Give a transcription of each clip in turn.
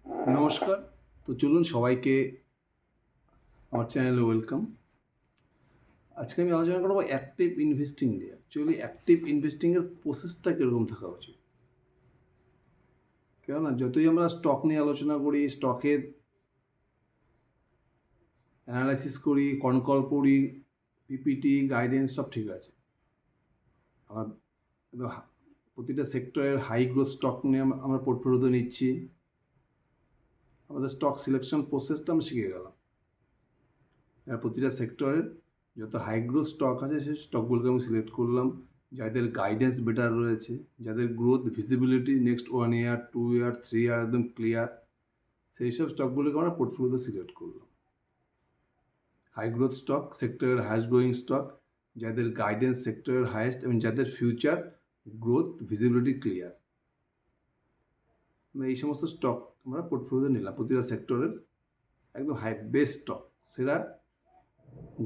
নমস্কার। তো চলুন সবাইকে আমার চ্যানেলে ওয়েলকাম। আজকে আমি আলোচনা করবো অ্যাক্টিভ ইনভেস্টিং নিয়ে। অ্যাকচুয়ালি অ্যাক্টিভ ইনভেস্টিংয়ের প্রসেসটা কীরকম থাকা উচিত। কেননা যতই আমরা স্টক নিয়ে আলোচনা করি, স্টকের অ্যানালাইসিস করি, কনকল পড়ি, পিপিটি গাইডেন্স সব ঠিক আছে। আমার প্রতিটা সেক্টরের হাই গ্রোথ স্টক নিয়ে আমরা পোর্টফোলিওতে নিচ্ছি। আমাদের স্টক সিলেকশন প্রসেসটা আমরা শিখে গেলাম। প্রতিটা সেক্টরের যত হাই গ্রোথ স্টক আছে সেই স্টকগুলোকে আমি সিলেক্ট করলাম, যাদের গাইডেন্স বেটার রয়েছে, যাদের গ্রোথ ভিজিবিলিটি নেক্সট 1 ইয়ার 2 ইয়ার 3 ইয়ার একদম ক্লিয়ার, সেই সব স্টকগুলোকে আমরা পোর্টফোলিওতে সিলেক্ট করলাম। হাই গ্রোথ স্টক, সেক্টরের হাইস্ট গ্রোয়িং স্টক, যাদের গাইডেন্স সেক্টরের হাইয়েস্ট এবং যাদের ফিউচার গ্রোথ ভিজিবিলিটি ক্লিয়ার, এই সমস্ত স্টক আমরা পোর্টফোলিওতে নিলাম। প্রতিটা সেক্টরের একদম হাই বেস্ট স্টক, সেরা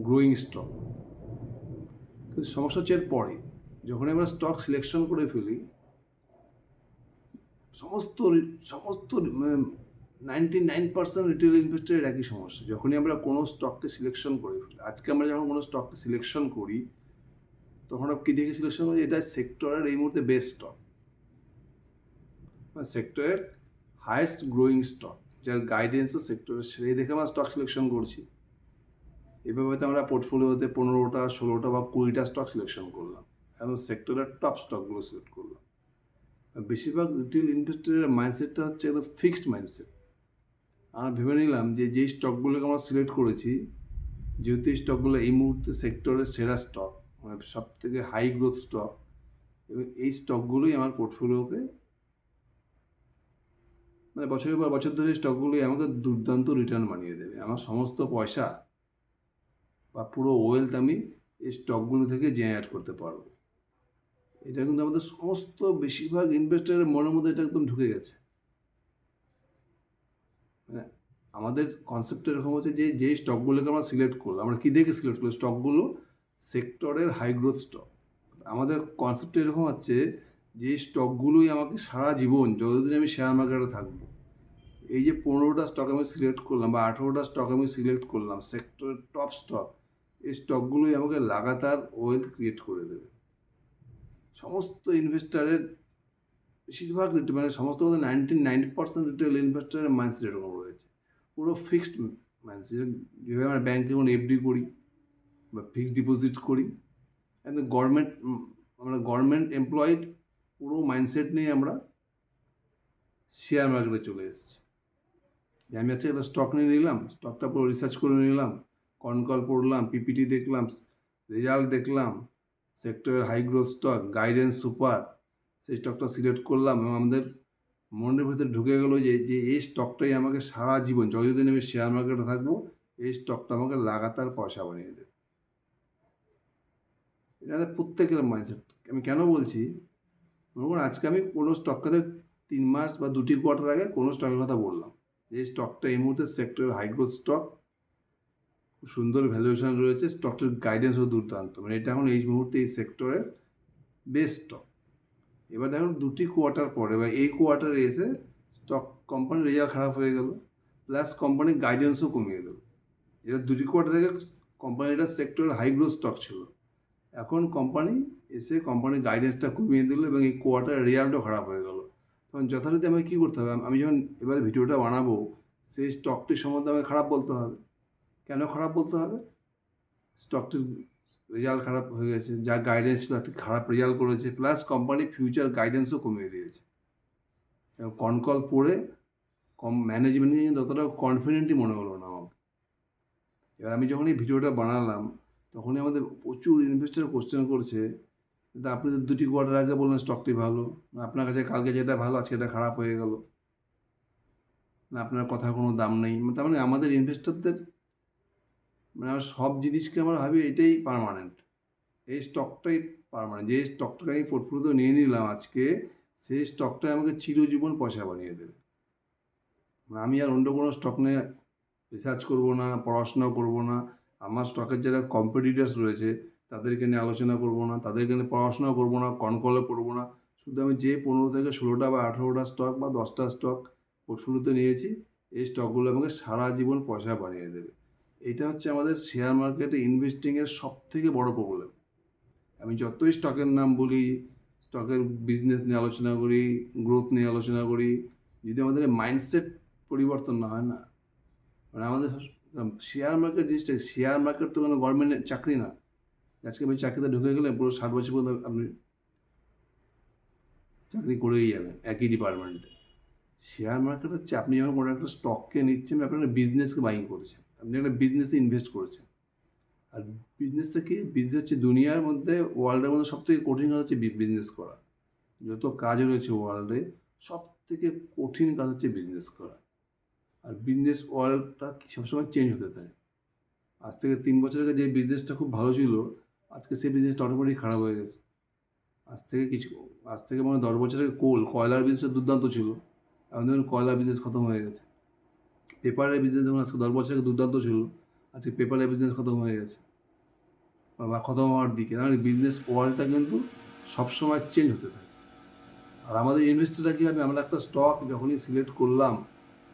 গ্রোয়িং স্টক। কিন্তু সমস্যা হচ্ছে এর পরে, যখন আমরা স্টক সিলেকশন করে ফেলি, সমস্ত সমস্ত 99% রিটেল ইনভেস্টরের একই সমস্যা। যখনই আমরা কোনো স্টককে সিলেকশন করে ফেলি, আজকে আমরা যখন কোনো স্টককে সিলেকশন করি, তখন আমরা কী দেখে সিলেকশন করি? এটা সেক্টরের এই মুহূর্তে বেস্ট স্টক, সেক্টরের হাইয়েস্ট গ্রোয়িং স্টক, যার গাইডেন্সও সেক্টরের সেই দেখে আমরা স্টক সিলেকশন করছি। এভাবে হয়তো আমরা পোর্টফোলিওতে 15টা 16টা বা 20টা স্টক সিলেকশন করলাম, একদম সেক্টরের টপ স্টকগুলো সিলেক্ট করলাম। বেশিরভাগ রিটেল ইনভেস্টরের মাইন্ডসেটটা হচ্ছে একদম ফিক্সড মাইন্ডসেট। আমরা ভেবে নিলাম যে যেই স্টকগুলোকে আমরা সিলেক্ট করেছি, যেহেতু এই স্টকগুলো এই মুহূর্তে সেক্টরের সেরা স্টক, মানে সব থেকে হাই গ্রোথ স্টক, এবং এই স্টকগুলোই আমার পোর্টফোলিওকে, মানে বছরের পর বছর ধরে স্টকগুলোই আমাকে দুর্দান্ত রিটার্ন বানিয়ে দেবে। আমার সমস্ত পয়সা বা পুরো ওয়েলথ আমি এই স্টকগুলো থেকে জেনারেট করতে পারবো। এটা কিন্তু আমাদের সমস্ত বেশিরভাগ ইনভেস্টারের মনের মধ্যে এটা একদম ঢুকে গেছে। মানে আমাদের কনসেপ্ট এরকম হচ্ছে যে যেই স্টকগুলোকে আমরা সিলেক্ট করলাম, আমরা কী দেখে সিলেক্ট করলাম? স্টকগুলো সেক্টরের হাই গ্রোথ স্টক। আমাদের কনসেপ্ট এরকম হচ্ছে যে স্টকগুলোই আমাকে সারা জীবন, যতদিন আমি শেয়ার মার্কেটে থাকবো, এই যে 15টা স্টক আমি সিলেক্ট করলাম বা 18টা স্টক আমি সিলেক্ট করলাম সেক্টরের টপ স্টক, এই স্টকগুলোই আমাকে লাগাতার ওয়েলথ ক্রিয়েট করে দেবে। সমস্ত ইনভেস্টারের বেশিরভাগ মানে সমস্ত মধ্যে 99% রিটেল ইনভেস্টারের মাইন্ডসেট এরকম রয়েছে, পুরো ফিক্সড মাইন্ডসেট। যেভাবে আমরা ব্যাঙ্কে কোনো এফডি করি বা ফিক্সড ডিপোজিট করি, একদম আমরা গভর্নমেন্ট এমপ্লয়েড পুরো মাইন্ডসেট নিয়ে আমরা শেয়ার মার্কেটে চলে এসেছি। আমি আজকে একটা স্টক নিয়ে নিলাম, স্টকটা পুরো রিসার্চ করে নিলাম, কনকল পড়লাম, পিপিটি দেখলাম, রেজাল্ট দেখলাম, সেক্টরের high growth stock, guidance super, সেই স্টকটা সিলেক্ট করলাম এবং আমাদের মনের ভিতরে ঢুকে গেলো যে যে এই স্টকটাই আমাকে সারা জীবন, যতদিন আমি শেয়ার মার্কেটে থাকবো, এই স্টকটা আমাকে লাগাতার পয়সা বানিয়ে দেবে। এটা প্রত্যেকের মাইন্ডসেট। আমি কেন বলছি, ধরুন আজকে আমি কোনো স্টকটাতে 3 মাস বা 2টি কোয়ার্টার আগে কোনো স্টকের কথা বললাম, এই স্টকটা এই মুহূর্তে সেক্টরের হাই গ্রোথ স্টক, খুব সুন্দর ভ্যালুয়েশন রয়েছে, স্টকটার গাইডেন্সও দুর্দান্ত, মানে এটা এখন এই মুহূর্তে এই সেক্টরের বেস্ট স্টক। এবার দেখুন 2টি কোয়ার্টার পরে বা এই কোয়ার্টারে এসে স্টক কোম্পানির রেজাল্ট খারাপ হয়ে গেল, প্লাস কোম্পানির গাইডেন্সও কমিয়ে দেবে। এটা 2টি কোয়ার্টার আগে কোম্পানিটা সেক্টরের হাই গ্রোথ স্টক ছিল, এখন কোম্পানি এসে কোম্পানির গাইডেন্সটা কমিয়ে দিল এবং এই কোয়ার্টারের রেজাল্টও খারাপ হয়ে গেল। তখন যথারীতি আমাকে কী করতে হবে? আমি যখন এবারে ভিডিওটা বানাবো, সেই স্টকটির সম্বন্ধে আমাকে খারাপ বলতে হবে। কেন খারাপ বলতে হবে? স্টকটির রেজাল্ট খারাপ হয়ে গেছে, যা গাইডেন্স ছিল তাতে খারাপ রেজাল্ট করেছে, প্লাস কোম্পানি ফিউচার গাইডেন্সও কমিয়ে দিয়েছে। কনকল পড়ে ম্যানেজমেন্ট নিয়ে ততটা কনফিডেন্টই মনে হলো না আমাকে। এবার আমি যখন এই ভিডিওটা বানালাম, তখনই আমাদের প্রচুর ইনভেস্টার কোশ্চেন করছে, কিন্তু আপনি তো 2টি কোয়ার্টার আগে বললেন স্টকটি ভালো, আপনার কাছে কালকে যেটা ভালো আজকে এটা খারাপ হয়ে গেল, না আপনার কথার কোনো দাম নেই। তার মানে আমাদের ইনভেস্টরদের, মানে আমরা সব জিনিসকে আমরা ভাবি এটাই পার্মানেন্ট, এই স্টকটাই পার্মানেন্ট। যে স্টকটাকে আমি পোর্টফোলিওতে নিয়ে নিলাম আজকে, সেই স্টকটাই আমাকে চিরজীবন পয়সা বানিয়ে দেবে। আমি আর অন্য কোনো স্টক নিয়ে রিসার্চ করব না, পড়াশোনা করব না, আমার স্টকের যারা কম্পিটিটার্স রয়েছে তাদেরকে নিয়ে আলোচনা করব না, তাদেরকে নিয়ে পড়াশোনা করব না, কনকলে পড়ব না। শুধু আমি যে 15 থেকে 16টা বা 18টা স্টক বা 10টা স্টক পোর্টফোলিওতে নিয়েছি, এই স্টকগুলো আমাকে সারা জীবন পয়সা বানিয়ে দেবে। এটা হচ্ছে আমাদের শেয়ার মার্কেটে ইনভেস্টিংয়ের সবথেকে বড় প্রবলেম। আমি যতই স্টকের নাম বলি, স্টকের বিজনেস নিয়ে আলোচনা করি, গ্রোথ নিয়ে আলোচনা করি, যদি আমাদের মাইন্ডসেট পরিবর্তন না হয় না, মানে আমাদের শেয়ার মার্কেট জিনিসটা, শেয়ার মার্কেট তো কোনো গভর্নমেন্টের চাকরি না। আজকে আপনি চাকরিতে ঢুকে গেলে পুরো 60 বছর পর্যন্ত আপনি চাকরি করেই যাবেন একই ডিপার্টমেন্টে। শেয়ার মার্কেট হচ্ছে আপনি যখন কোনো একটা স্টককে নিচ্ছেন, আপনি একটা বিজনেসকে বাইং করেছেন, আপনি একটা বিজনেসে ইনভেস্ট করেছেন। আর বিজনেসটা কি? বিজনেস হচ্ছে দুনিয়ার মধ্যে, ওয়ার্ল্ডের মধ্যে সবথেকে কঠিন কাজ হচ্ছে বিজনেস করা। যত কাজ রয়েছে ওয়ার্ল্ডে, সব থেকে কঠিন কাজ হচ্ছে বিজনেস করা। আর বিজনেস ওয়ার্ল্ডটা সবসময় চেঞ্জ হতে থাকে। আজ থেকে 3 বছর আগে যে বিজনেসটা খুব ভালো ছিল, আজকে সেই বিজনেসটা অটোমেটিক খারাপ হয়ে গেছে। আজ থেকে মানে 10 বছর আগে কয়লার বিজনেসটা দুর্দান্ত ছিল, এখন দেখুন কয়লার বিজনেস খতম হয়ে গেছে। পেপারের বিজনেস দেখুন আজকে 10 বছর আগে দুর্দান্ত ছিল, আজকে পেপারের বিজনেস খতম হয়ে গেছে বা খতম হওয়ার দিকে। তার মানে বিজনেস ওয়ার্ল্ডটা কিন্তু সবসময় চেঞ্জ হতে থাকে। আর আমাদের ইনভেস্টররা কী হবে, আমরা একটা স্টক যখনই সিলেক্ট করলাম,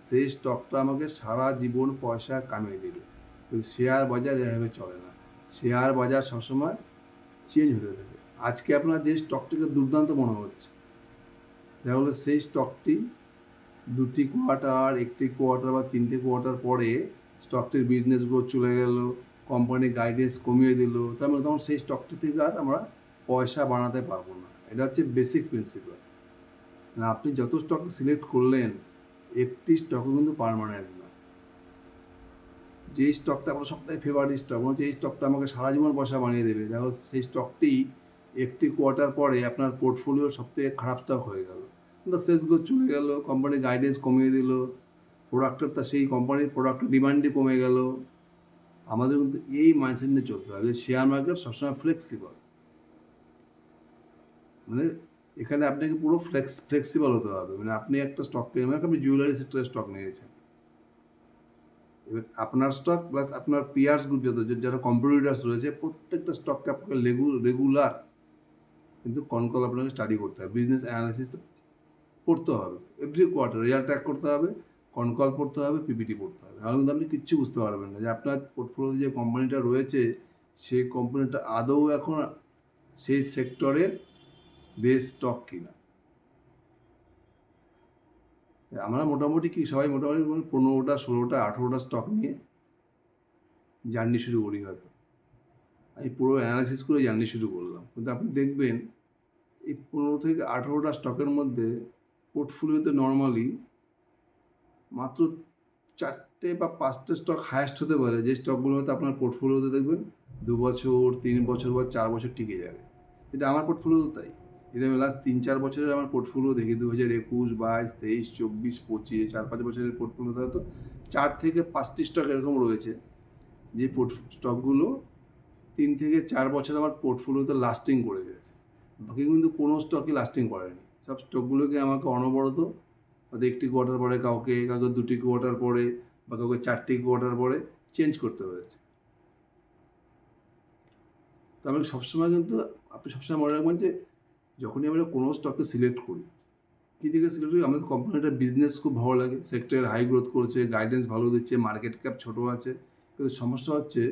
সেই স্টকটা আমাকে সারা জীবন পয়সা কামিয়ে দেবে। কিন্তু শেয়ার বাজার এভাবে চলে না। শেয়ার বাজার সবসময় চেঞ্জ হতে থাকে। আজকে আপনার যে স্টকটিকে দুর্দান্ত মনে হচ্ছে, তাহলে সেই স্টকটি 2টি কোয়ার্টার, 1টি কোয়ার্টার বা 3টে কোয়ার্টার পরে স্টকটির বিজনেস গ্রোথ চলে গেল, কোম্পানি গাইডেন্স কমিয়ে দিল, তার মানে তখন সেই স্টকটি থেকে আর আমরা পয়সা বানাতে পারবো না। এটা হচ্ছে বেসিক প্রিন্সিপাল। না, আপনি যত স্টক সিলেক্ট করলেন, একটি স্টকও কিন্তু পারমানেন্ট না। যেই স্টকটা আপনার সবথেকে ফেভারিট স্টক, হচ্ছে এই স্টকটা আমাকে সারা জীবন পয়সা বানিয়ে দেবে, দেখো সেই স্টকটি একটি কোয়ার্টার পরে আপনার পোর্টফোলিওর সবথেকে খারাপ স্টক হয়ে গেল। কিন্তু সেলস গ্রোথ চলে গেল, কোম্পানির গাইডেন্স কমিয়ে দিল, প্রোডাক্টের তা সেই কোম্পানির প্রোডাক্টের ডিমান্ডই কমে গেল। আমাদের কিন্তু এই মাইন্ডসেট নিয়ে চলতে হবে। শেয়ার মার্কেট সবসময় ফ্লেক্সিবল, মানে এখানে আপনাকে পুরো ফ্লেক্সিবল হতে হবে। মানে আপনি একটা স্টক কিনে, আপনি জুয়েলারি সেক্টরের স্টক নিয়েছেন, এবার আপনার স্টক প্লাস আপনার পিয়ার্স গ্রুপ যারা কম্পিটিটার্স রয়েছে, প্রত্যেকটা স্টককে আপনাকে রেগুলার কিন্তু কনকল আপনাকে স্টাডি করতে হবে, বিজনেস অ্যানালিসিস পড়তে হবে, এভরি কোয়ার্টার রেজাল্ট ট্র্যাক করতে হবে, কনকল পড়তে হবে, পিপিটি পড়তে হবে। নাহলে কিন্তু আপনি কিচ্ছু বুঝতে পারবেন না যে আপনার পোর্টফোলিওতে যে কোম্পানিটা রয়েছে, সেই কোম্পানিটা আদৌ এখন সেই সেক্টরের বেস্ট স্টক কিনা। আমরা মোটামুটি সবাই মোটামুটি 15টা 16টা 18টা স্টক নিয়ে জার্নি শুরু করি হয়তো। আমি পুরো অ্যানালাইসিস করে জার্নি শুরু করলাম, কিন্তু আপনি দেখবেন এই 15 থেকে 18টা স্টকের মধ্যে পোর্টফোলিওতে নর্মালি মাত্র 4টে বা 5টে স্টক হায়েস্ট হতে পারে, যে স্টকগুলো হয়তো আপনার পোর্টফোলিওতে দেখবেন 2 বছর 3 বছর বা 4 বছর টিকে যাবে। এটা আমার পোর্টফোলিও তাই। যদি আমি লাস্ট 3-4 বছরের আমার পোর্টফোলিও দেখি, 2021, 22, 23, 24, 25, 4-5 বছরের পোর্টফোলিওতে হয়তো 4 থেকে 5টি স্টক এরকম রয়েছে যে স্টকগুলো 3 থেকে 4 বছর আমার পোর্টফোলিওতে লাস্টিং করে গেছে। বাকি কিন্তু কোনো স্টকই লাস্টিং করেনি। সব স্টকগুলোকে আমাকে অনবরত হয়তো 1টি কোয়ার্টার পরে, কাউকে 2টি কোয়ার্টার পরে, বা কাউকে 4টি কোয়ার্টার পরে চেঞ্জ করতে হয়েছে। তো আমি সবসময় কিন্তু, আপনি সবসময় মনে রাখবেন যে যখনই আমরা কোনো স্টককে সিলেক্ট করি, কী দিকে সিলেক্ট করি, আমাদের কোম্পানিটার বিজনেস খুব ভালো লাগে, সেক্টর হাই গ্রোথ করছে, গাইডেন্স ভালো দিচ্ছে, মার্কেট ক্যাপ ছোটো আছে। কিন্তু সমস্যা হচ্ছে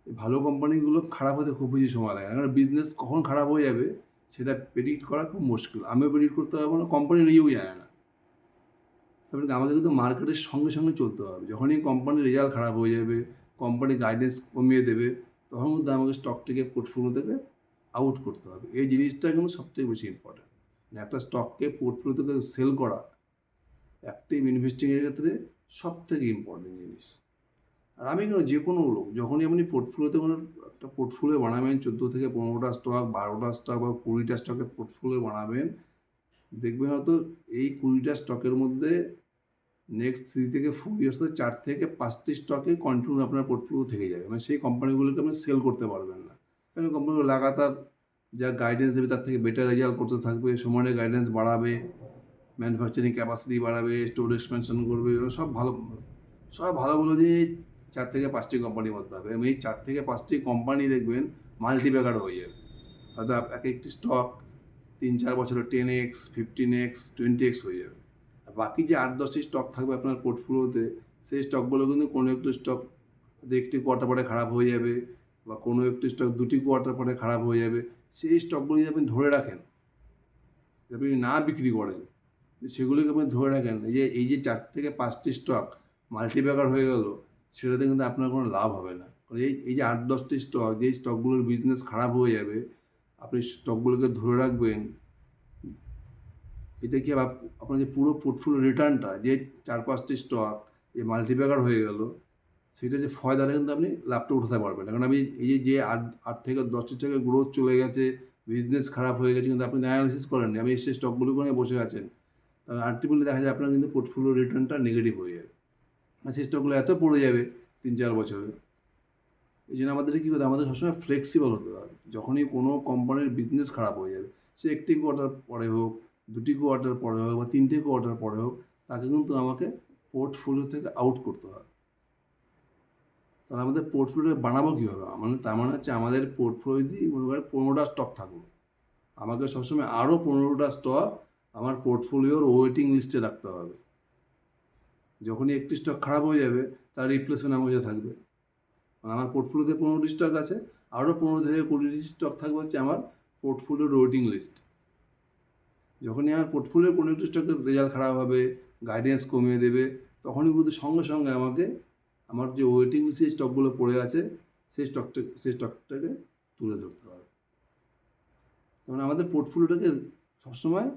ভালো কোম্পানিগুলো খারাপ হতে খুব বেশি সময় লাগে, কারণ বিজনেস কখন খারাপ হয়ে যাবে সেটা প্রেডিক্ট করা খুব মুশকিল। আমিও প্রেডিক্ট করতে পারবো না, কোম্পানি নিজেও জানে না। তারপরে আমাদের কিন্তু মার্কেটের সঙ্গে সঙ্গে চলতে হবে। যখনই কোম্পানির রেজাল্ট খারাপ হয়ে যাবে, কোম্পানি গাইডেন্স কমিয়ে দেবে, তখন কিন্তু আমাকে স্টকটিকে পোর্টফোলিও থেকে আউট করতে হবে। এই জিনিসটা কিন্তু সবথেকে বেশি ইম্পর্ট্যান্ট। মানে একটা স্টককে পোর্টফোলিও থেকে সেল করা অ্যাক্টিভ ইনভেস্টিংয়ের ক্ষেত্রে সবথেকে ইম্পর্টেন্ট জিনিস। আর আমি কেন, যে কোনো লোক যখনই আপনি পোর্টফোলিওতে কোনো একটা পোর্টফোলিও বানাবেন, 14 থেকে 15টা স্টক, 12টা স্টক বা 20টা স্টকের পোর্টফোলিও বানাবেন, দেখবেন হয়তো এই 20টা স্টকের মধ্যে নেক্সট 3 থেকে 4 ইয়ার্সে 4 থেকে 5টি স্টকে কন্টিনিউ আপনার পোর্টফোলিও থেকে যাবে। মানে সেই কোম্পানিগুলোকে আপনি সেল করতে পারবেন না, কারণ কোম্পানিগুলো লাগাতার যা গাইডেন্স দেবে তার থেকে বেটার রেজাল্ট করতে থাকবে, সময়ের গাইডেন্স বাড়াবে, ম্যানুফ্যাকচারিং ক্যাপাসিটি বাড়াবে, স্টোর এক্সপেনশন করবে, সব ভালো ভালো দিয়ে 4 থেকে 5টি কোম্পানির মধ্যে হবে। এবং এই 4 থেকে 5টি কোম্পানি দেখবেন মাল্টিব্যাগার হয়ে যাবে। হয়তো এক একটি স্টক 3-4 বছরে 10x, 15x, 20x হয়ে যাবে। বাকি যে 8-10টি স্টক থাকবে আপনার পোর্টফোলিওতে, সেই স্টকগুলো কিন্তু কোনো একটি স্টক একটি কোয়ার্টার পরে খারাপ হয়ে যাবে, বা কোনো একটি স্টক 2টি কোয়ার্টার পরে খারাপ হয়ে যাবে। সেই স্টকগুলো যদি আপনি ধরে রাখেন, আপনি না বিক্রি করেন, সেগুলোকে আপনি ধরে রাখেন, এই যে 4 থেকে 5টি স্টক মাল্টিব্যাগার হয়ে গেল, সেটাতে কিন্তু আপনার কোনো লাভ হবে না। কারণ এই যে 8-10টি স্টক, যেই স্টকগুলোর বিজনেস খারাপ হয়ে যাবে, আপনি স্টকগুলোকে ধরে রাখবেন। এটা কি আপনার যে পুরো পোর্টফোলিও রিটার্নটা, যে 4-5টি স্টক যে মাল্টিব্যাগার হয়ে গেল, সেটা যে ফয়দাটা কিন্তু আপনি লাভটা উঠাতে পারবেন না। কারণ আমি যে 8 থেকে 10টি স্টকের গ্রোথ চলে গেছে, বিজনেস খারাপ হয়ে গেছে, কিন্তু আপনি অ্যানালিসিস করেননি, আপনি সেই স্টকগুলো নিয়ে বসে আছেন, তাহলে আলটিমেটলি দেখা যায় আপনার কিন্তু পোর্টফোলিও রিটার্নটা নেগেটিভ হয়ে যাবে, আর সেই স্টকগুলো এত পড়ে যাবে 3-4 বছরে। এই জন্য আমাদেরকে কী করতে হবে, আমাদের সবসময় ফ্লেক্সিবল হতে হবে। যখনই কোনো কোম্পানির বিজনেস খারাপ হয়ে যাবে, সে 1টি কোয়ার্টার পরে হোক, 2টি কোয়ার্টার পরে হোক, বা 3টে কোয়ার্টার পরে হোক, তাকে কিন্তু আমাকে পোর্টফোলিও থেকে আউট করতে হবে। তাহলে আমাদের পোর্টফোলিও বানাবো কীভাবে? তার মানে হচ্ছে আমাদের পোর্টফোলিওতেই মনে করেন 15টা স্টক থাকলো, আমাকে সবসময় আরও 15টা স্টক আমার পোর্টফোলিওর ওয়েটিং লিস্টে রাখতে হবে। যখনই একটি স্টক খারাপ হয়ে যাবে, তার রিপ্লেসমেন্ট আমার কাছে থাকবে। মানে আমার পোর্টফোলিওতে 15টি স্টক আছে, আরও 15 থেকে 20টি স্টক থাকবে হচ্ছে আমার পোর্টফোলিওর ওয়েটিং লিস্ট। যখনই আমার পোর্টফোলিওর কোনো একটি স্টকের রেজাল্ট খারাপ হবে, গাইডেন্স কমিয়ে দেবে, তখনই কিন্তু সঙ্গে সঙ্গে আমাকে আমার যে ওয়েটিং লিস্টে স্টকগুলো পড়ে আছে, সেই স্টকটাকে তুলে ধরতে হবে। মানে আমাদের পোর্টফোলিওটাকে সবসময়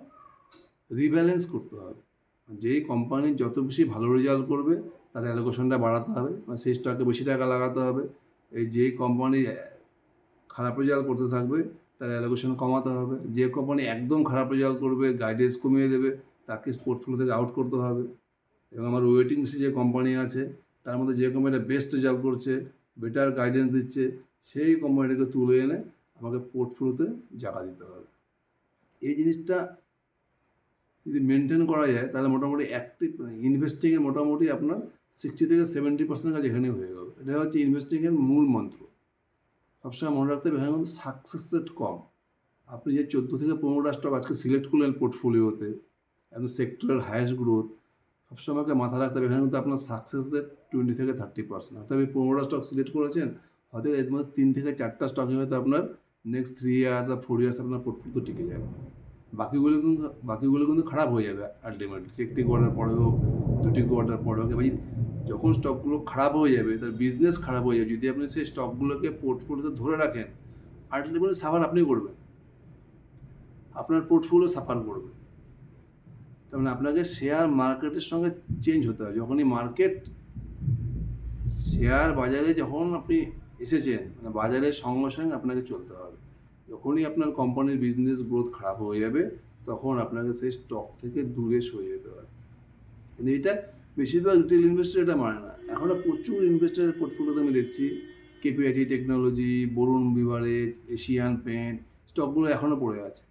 রিব্যালেন্স করতে হবে। যেই কোম্পানি যত বেশি ভালো রেজাল্ট করবে, তার অ্যালোকেশনটা বাড়াতে হবে, সেই স্টকে বেশি টাকা লাগাতে হবে। যেই কোম্পানি খারাপ রেজাল্ট করতে থাকবে, তার অ্যালোকেশন কমাতে হবে। যে কোম্পানি একদম খারাপ রেজাল্ট করবে, গাইডেন্স কমিয়ে দেবে, তাকে পোর্টফোলিও থেকে আউট করতে হবে। এবং আমার ওয়েটিং লিস্টে যে কোম্পানি আছে, তার মধ্যে যে কোম্পানিটা বেস্ট রেজাল্ট করছে, বেটার গাইডেন্স দিচ্ছে, সেই কোম্পানিটাকে তুলে এনে আমাকে পোর্টফোলিওতে জায়গা দিতে হবে। এই জিনিসটা যদি মেনটেন করা যায়, তাহলে মোটামুটি অ্যাক্টিভ ইনভেস্টিংয়ে মোটামুটি আপনার 60 থেকে 70% কাজ এখানেই হয়ে গেল। এটা হচ্ছে ইনভেস্টিংয়ের মূল মন্ত্র। সবসময় মনে রাখতে হবে, এখানে কিন্তু সাকসেস রেট কম। আপনি যে 14 থেকে 15টা স্টক আজকে সিলেক্ট করলেন পোর্টফোলিওতে, একদম সেক্টরের হায়েস্ট গ্রোথ, সবসময়কে মাথায় রাখতে হবে, এখানে কিন্তু আপনার সাকসেস রেট 20 থেকে 30%। হয়তো আপনি 15টা স্টক সিলেক্ট করেছেন, হয়তো এর মধ্যে 3 থেকে 4টা স্টকই হয়তো আপনার নেক্সট 3 ইয়ার্স বা 4 ইয়ার্স আপনার পোর্টফোলিও টিকে যাবে। বাকিগুলো কিন্তু খারাপ হয়ে যাবে আলটিমেটলি, 1টি কোয়ার্টার পরে হোক, 2টি কোয়ার্টার পরে হোক। এবার যখন স্টকগুলো খারাপ হয়ে যাবে, তার বিজনেস খারাপ হয়ে যাবে, যদি আপনি সেই স্টকগুলোকে পোর্টফোলিওতে ধরে রাখেন, আলটিমেটলি সাফার আপনি করবেন, আপনার পোর্টফোলিও সাফার করবে। তার মানে আপনাকে শেয়ার মার্কেটের সঙ্গে চেঞ্জ হতে হবে। যখনই মার্কেট, শেয়ার বাজারে যখন আপনি এসেছেন, মানে বাজারের সঙ্গে সঙ্গে আপনাকে চলতে হবে। যখনই আপনার কোম্পানির বিজনেস গ্রোথ খারাপ হয়ে যাবে, তখন আপনাকে সেই স্টক থেকে দূরে সরে যেতে হবে। কিন্তু এটা বেশিরভাগ রিটেল ইনভেস্টার এটা মানে না। এখনও প্রচুর ইনভেস্টারের পোর্টফোলিওতে আমি দেখছি KPIT technology, Varun beverage, Asian paint, স্টকগুলো এখনও পড়ে আছে।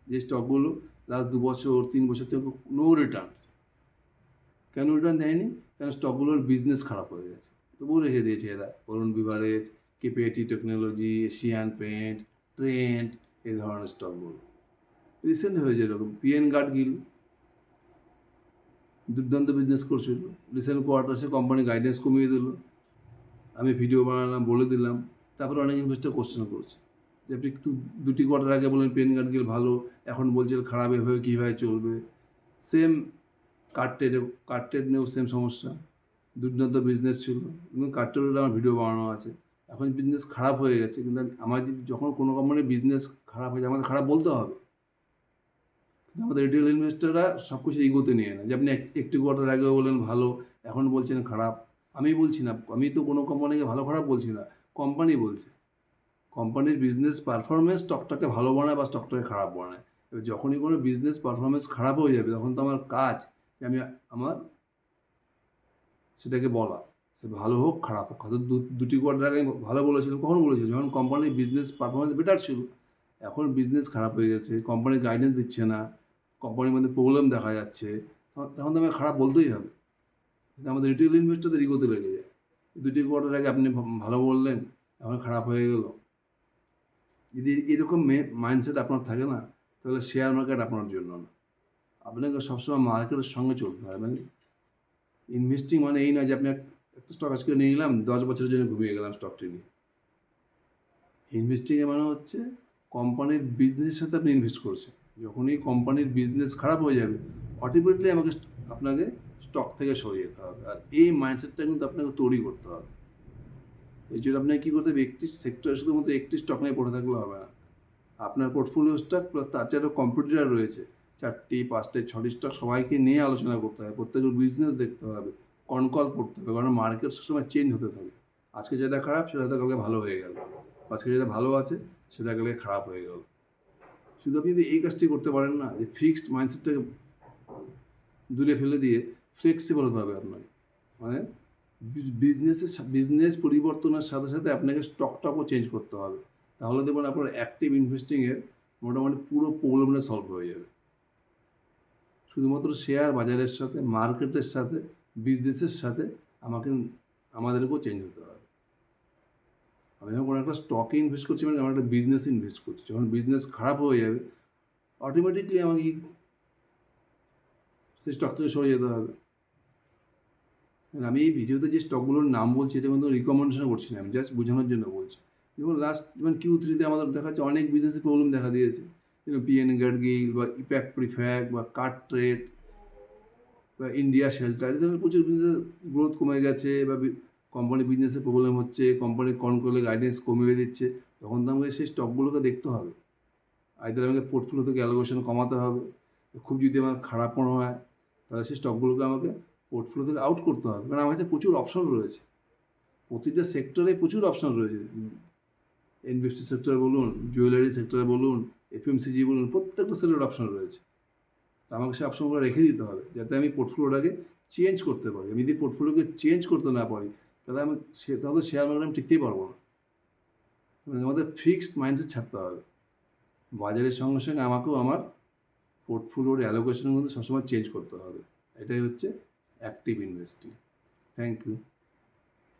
যে স্টকগুলো লাস্ট 2 বছর 3 বছর থেকে নো রিটার্ন। কেন রিটার্ন দেয়নি? কারণ স্টকগুলোর বিজনেস খারাপ হয়ে গেছে, তবুও রেখে দিয়েছে এরা। Varun beverage, KPIT technology, Asian paint, trend, এই ধরনের স্টকগুলো রিসেন্ট হয়েছে। এরকম পিএন গাডগিল দুর্দান্ত বিজনেস করছিল, রিসেন্ট কোয়ার্টার কোম্পানি গাইডেন্স কমিয়ে দিল, আমি ভিডিও বানালাম, বলে দিলাম, তারপরে অনেক ইনভেস্টার কোশ্চেন করছে যে আপনি 2টি কোয়ার্টার আগে বলেন পিএন গাডগিল ভালো, এখন বলছেন খারাপ, এভাবে কীভাবে চলবে? সেম কার্টেড নিয়েও সেম সমস্যা, দুর্দান্ত বিজনেস ছিল, কিন্তু কার্টেডের আমার ভিডিও বানানো আছে। এখন বিজনেস খারাপ হয়ে গেছে, কিন্তু আমার যখন কোনো কোম্পানির বিজনেস খারাপ হয়ে যায়, আমাদের খারাপ বলতে হবে। কিন্তু আমাদের রিটেল ইনভেস্টাররা সব কিছু ইগোতে নিয়ে নেয়, যে আপনি একটি কোয়ার্টার আগেও বলেন ভালো, এখন বলছেন খারাপ। আমি বলছি না, আমি তো কোনো কোম্পানিকে ভালো খারাপ বলছি না, কোম্পানি বলছে। কোম্পানির বিজনেস পারফরমেন্স স্টকটাকে ভালো বানায় বা স্টকটাকে খারাপ বানায়। এবার যখনই কোনো বিজনেস পারফরমেন্স খারাপ হয়ে যাবে, তখন তো আমার কাজ যে আমি আমার সেটাকে বলা, সে ভালো হোক খারাপ হোক। হয়তো 2টি কোয়ার্টার আগে আমি ভালো বলেছিলাম, কখন বলেছিলাম? যখন কোম্পানির বিজনেস পারফরমেন্স বেটার ছিল। এখন বিজনেস খারাপ হয়ে গেছে, কোম্পানির গাইডেন্স দিচ্ছে না, কোম্পানির মধ্যে প্রবলেম দেখা যাচ্ছে, তখন তো আমাকে খারাপ বলতেই হবে। কিন্তু আমাদের রিটেল ইনভেস্টরদের ইগোতে লেগে যায়, 2টি কোয়ার্টার আগে আপনি ভালো বললেন, এখন খারাপ হয়ে গেল। যদি এরকম মাইন্ডসেট আপনার থাকে না, তাহলে শেয়ার মার্কেট আপনার জন্য না। আপনাকে সবসময় মার্কেটের সঙ্গে চলতে হয়। মানে ইনভেস্টিং মানে এই নয় যে আপনি একটা স্টক আজকে নিয়ে নিলাম, 10 বছরের জন্য ঘুমিয়ে গেলাম স্টকটি নিয়ে। ইনভেস্টিংয়ের মানে হচ্ছে কোম্পানির বিজনেসের সাথে আপনি ইনভেস্ট করছেন। যখনই কোম্পানির বিজনেস খারাপ হয়ে যাবে, অটোমেটিকলি আপনাকে স্টক থেকে সরে যেতে হবে। আর এই মাইন্ডসেটটা কিন্তু আপনাকে তৈরি করতে হবে। এই জন্য আপনাকে কী করতে হবে, একটি সেক্টরে শুধুমাত্র একটি স্টক নিয়ে পড়ে থাকলে হবে না। আপনার পোর্টফোলিও স্টক প্লাস তার চেয়ে আরও কম্পিটিটর রয়েছে, 4টি 5টি 6টি স্টক সবাইকে নিয়ে আলোচনা করতে হবে। প্রত্যেকের বিজনেস দেখতে হবে, কনকল করতে হবে, কারণ মার্কেট সবসময় চেঞ্জ হতে থাকে। আজকে যেটা খারাপ সেটা হয়তো কালকে ভালো হয়ে গেল, আজকে যেটা ভালো আছে সেটা কালকে খারাপ হয়ে গেল। শুধু আপনি যদি এই কাজটি করতে পারেন না, যে ফিক্সড মাইন্ডসেটটাকে দূরে ফেলে দিয়ে ফ্লেক্সিবল হতে হবে আপনাকে। মানে বিজনেস পরিবর্তনের সাথে সাথে আপনাকে স্টকটাকেও চেঞ্জ করতে হবে। তাহলে দেখবেন আপনার অ্যাক্টিভ ইনভেস্টিংয়ের মোটামুটি পুরো প্রবলেমটা সলভ হয়ে যাবে। শুধুমাত্র শেয়ার বাজারের সাথে, মার্কেটের সাথে, বিজনেসের সাথে আমাদেরকেও চেঞ্জ হতে হবে। আমি যখন কোনো একটা স্টকে ইনভেস্ট করছি, মানে আমার একটা বিজনেসে ইনভেস্ট করছি। যখন বিজনেস খারাপ হয়ে যাবে, অটোমেটিকলি আমাকে সেই স্টক থেকে সরে যেতে হবে। আমি এই ভিডিওতে যে স্টকগুলোর নাম বলছি, এটা কিন্তু রিকমেন্ডেশন করছি না, আমি জাস্ট বোঝানোর জন্য বলছি। যেমন লাস্ট Q3-তে আমাদের দেখা যাচ্ছে অনেক বিজনেসে প্রবলেম দেখা দিয়েছে। পিএন গাডগিল বা ইপ্যাক প্রিফ্যাক বা কার্ট ট্রেড বা ইন্ডিয়া শেল্টার, এই ধরনের প্রচুর বিজনেসের গ্রোথ কমে গেছে, বা কোম্পানি বিজনেসে প্রবলেম হচ্ছে, কোম্পানির কন্ট্রোলে গাইডেন্স কমিয়ে দিচ্ছে। তখন তো আমাকে সেই স্টকগুলোকে দেখতে হবে। আইদার আমাকে পোর্টফোলিও থেকে অ্যালোকেশন কমাতে হবে। খুব যদি আমার খারাপ মনে হয়, তাহলে সেই স্টকগুলোকে আমাকে পোর্টফোলিও থেকে আউট করতে হবে। কারণ আমার কাছে প্রচুর অপশন রয়েছে, প্রতিটা সেক্টরে প্রচুর অপশন রয়েছে। এনবিএফসি সেক্টরে বলুন, জুয়েলারি সেক্টরে বলুন, এফএমসিজি বলুন, প্রত্যেকটা সেক্টরের অপশন রয়েছে। তো আমাকে সেই অপশনগুলো রেখে দিতে হবে, যাতে আমি পোর্টফোলিওটাকে চেঞ্জ করতে পারি। আমি যদি পোর্টফোলিওকে চেঞ্জ করতে না পারি, তাহলে তাহলে শেয়ার মার্কেটে আমি টিকতেই পারবো না। মানে আমাদের ফিক্সড মাইন্ডসেট ছাড়তে হবে। বাজারের সঙ্গে সঙ্গে আমাকেও আমার পোর্টফোলিওর অ্যালোকেশন কিন্তু সবসময় চেঞ্জ করতে হবে। এটাই হচ্ছে অ্যাক্টিভ ইনভেস্টিং। Thank you.